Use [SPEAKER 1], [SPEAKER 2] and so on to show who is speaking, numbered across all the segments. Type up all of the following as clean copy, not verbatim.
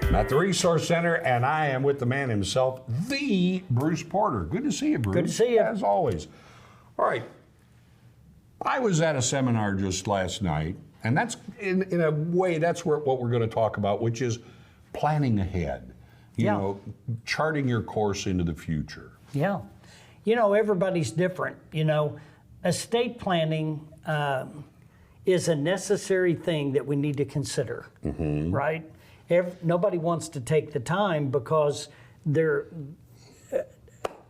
[SPEAKER 1] I'm at the Resource Center, and I am with the man himself, the Bruce Porter. Good to see you, Bruce.
[SPEAKER 2] Good to see you.
[SPEAKER 1] As always. All right. I was at a seminar just last night, and that's, in a way, that's what we're going to talk about, which is planning ahead. You know, charting your course into the future.
[SPEAKER 2] Yeah. You know, everybody's different. You know, estate planning is a necessary thing that we need to consider, right? Nobody wants to take the time because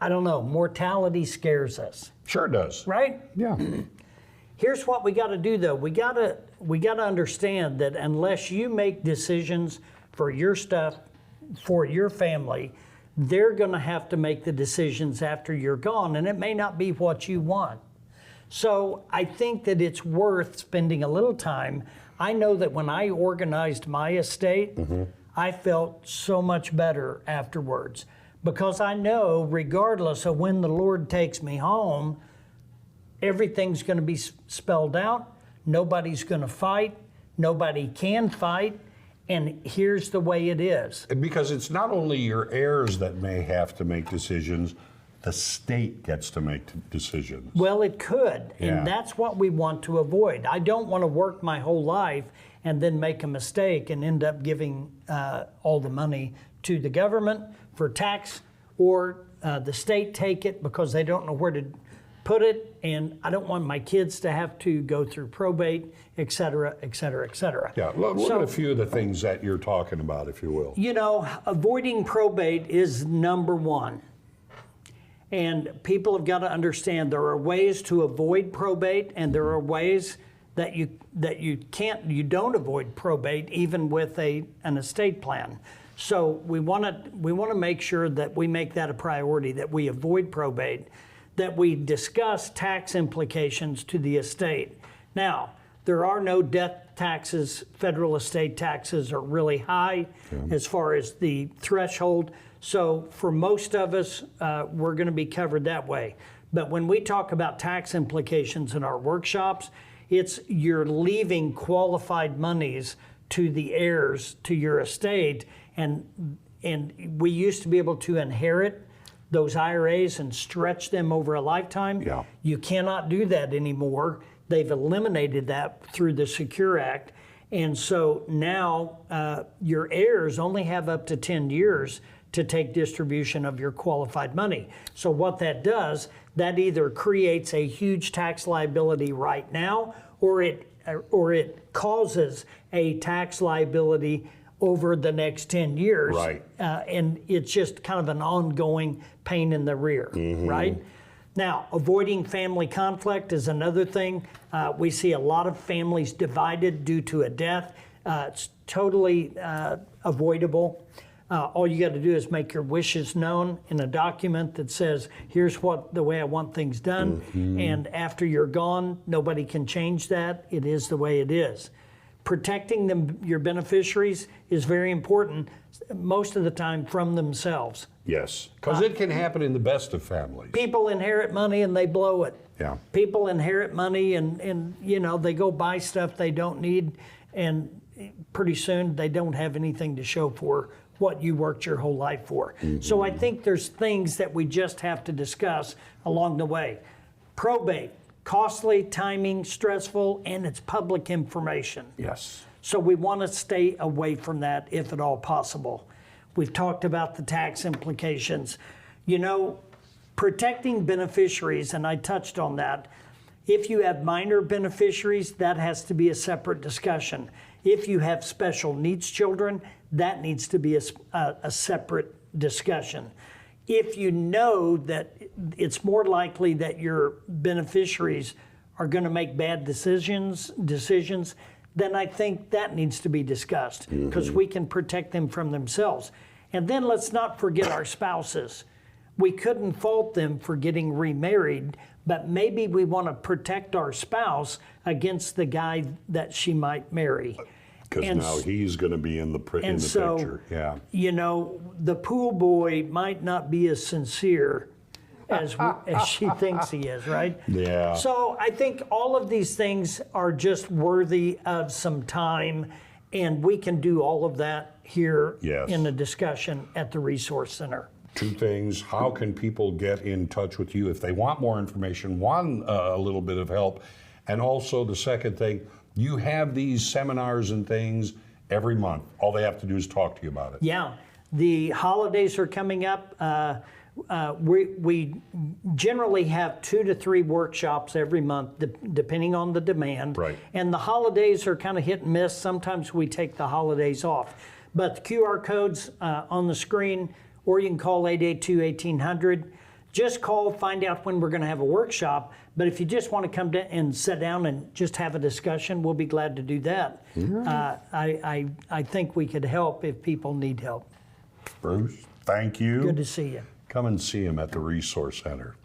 [SPEAKER 2] I don't know, mortality scares us.
[SPEAKER 1] Sure does.
[SPEAKER 2] Right?
[SPEAKER 1] Yeah.
[SPEAKER 2] Here's what we got to do, though. We got to understand that unless you make decisions for your stuff, for your family, they're going to have to make the decisions after you're gone, and it may not be what you want. So I think that it's worth spending a little time. I know that when I organized my estate, I felt so much better afterwards, because I know regardless of when the Lord takes me home, everything's going to be spelled out. Nobody's going to fight. Nobody can fight. And here's the way it is.
[SPEAKER 1] Because it's not only your heirs that may have to make decisions, the state gets to make decisions.
[SPEAKER 2] Well, it could,
[SPEAKER 1] Yeah.
[SPEAKER 2] and that's what we want to avoid. I don't want to work my whole life and then make a mistake and end up giving all the money to the government for tax, or the state take it because they don't know where to put it, and I don't want my kids to have to go through probate, et cetera, et cetera, et cetera.
[SPEAKER 1] Yeah, look at a few of the things that you're talking about, if you will.
[SPEAKER 2] You know, avoiding probate is number one. And people have got to understand there are ways to avoid probate, and there are ways that you don't avoid probate even with an estate plan. So we want to make sure that we make that a priority, that we avoid probate, that we discuss tax implications to the estate. Now, there are no death taxes. Federal estate taxes are really high as far as the threshold. So for most of us, we're going to be covered that way. But when we talk about tax implications in our workshops, it's you're leaving qualified monies to the heirs to your estate. And we used to be able to inherit those IRAs and stretch them over a lifetime.
[SPEAKER 1] Yeah.
[SPEAKER 2] You cannot do that anymore. They've eliminated that through the Secure Act. And so now your heirs only have up to 10 years to take distribution of your qualified money. So what that does, that either creates a huge tax liability right now, or it causes a tax liability over the next 10 years.
[SPEAKER 1] Right.
[SPEAKER 2] And it's just kind of an ongoing pain in the rear, right? Now, avoiding family conflict is another thing. We see a lot of families divided due to a death. It's totally avoidable. All you got to do is make your wishes known in a document that says, here's the way I want things done. And after you're gone, nobody can change that. It is the way it is. Protecting your beneficiaries is very important, most of the time from themselves.
[SPEAKER 1] Yes, because it can happen in the best of families.
[SPEAKER 2] People inherit money and they blow it.
[SPEAKER 1] Yeah.
[SPEAKER 2] People inherit money and you know, they go buy stuff they don't need, and pretty soon they don't have anything to show for what you worked your whole life for. So I think there's things that we just have to discuss along the way. Probate. Costly, timing, stressful, and it's public information.
[SPEAKER 1] Yes.
[SPEAKER 2] So we want to stay away from that if at all possible. We've talked about the tax implications. You know, protecting beneficiaries, and I touched on that. If you have minor beneficiaries, that has to be a separate discussion. If you have special needs children, that needs to be a separate discussion. If you know that it's more likely that your beneficiaries are going to make bad decisions, then I think that needs to be discussed, because we can protect them from themselves. And then let's not forget our spouses. We couldn't fault them for getting remarried, but maybe we want to protect our spouse against the guy that she might marry.
[SPEAKER 1] Because now he's going to be in the picture. Yeah.
[SPEAKER 2] You know, the pool boy might not be as sincere as she thinks he is, right?
[SPEAKER 1] Yeah.
[SPEAKER 2] So I think all of these things are just worthy of some time And we can do all of that here
[SPEAKER 1] Yes.
[SPEAKER 2] in the discussion at the Resource Center.
[SPEAKER 1] Two things. How can people get in touch with you if they want more information, want a little bit of help? And also the second thing, you have these seminars and things every month. All they have to do is talk to you about it.
[SPEAKER 2] Yeah, the holidays are coming up. We generally have 2 to 3 workshops every month, depending on the demand.
[SPEAKER 1] Right.
[SPEAKER 2] And the holidays are kind of hit and miss. Sometimes we take the holidays off. But the QR code's on the screen, or you can call 882-1800. Just call, find out when we're going to have a workshop. But if you just want to come and sit down and just have a discussion, we'll be glad to do that. I think we could help if people need help.
[SPEAKER 1] Bruce, thank you.
[SPEAKER 2] Good to see you.
[SPEAKER 1] Come and see him at the Resource Center.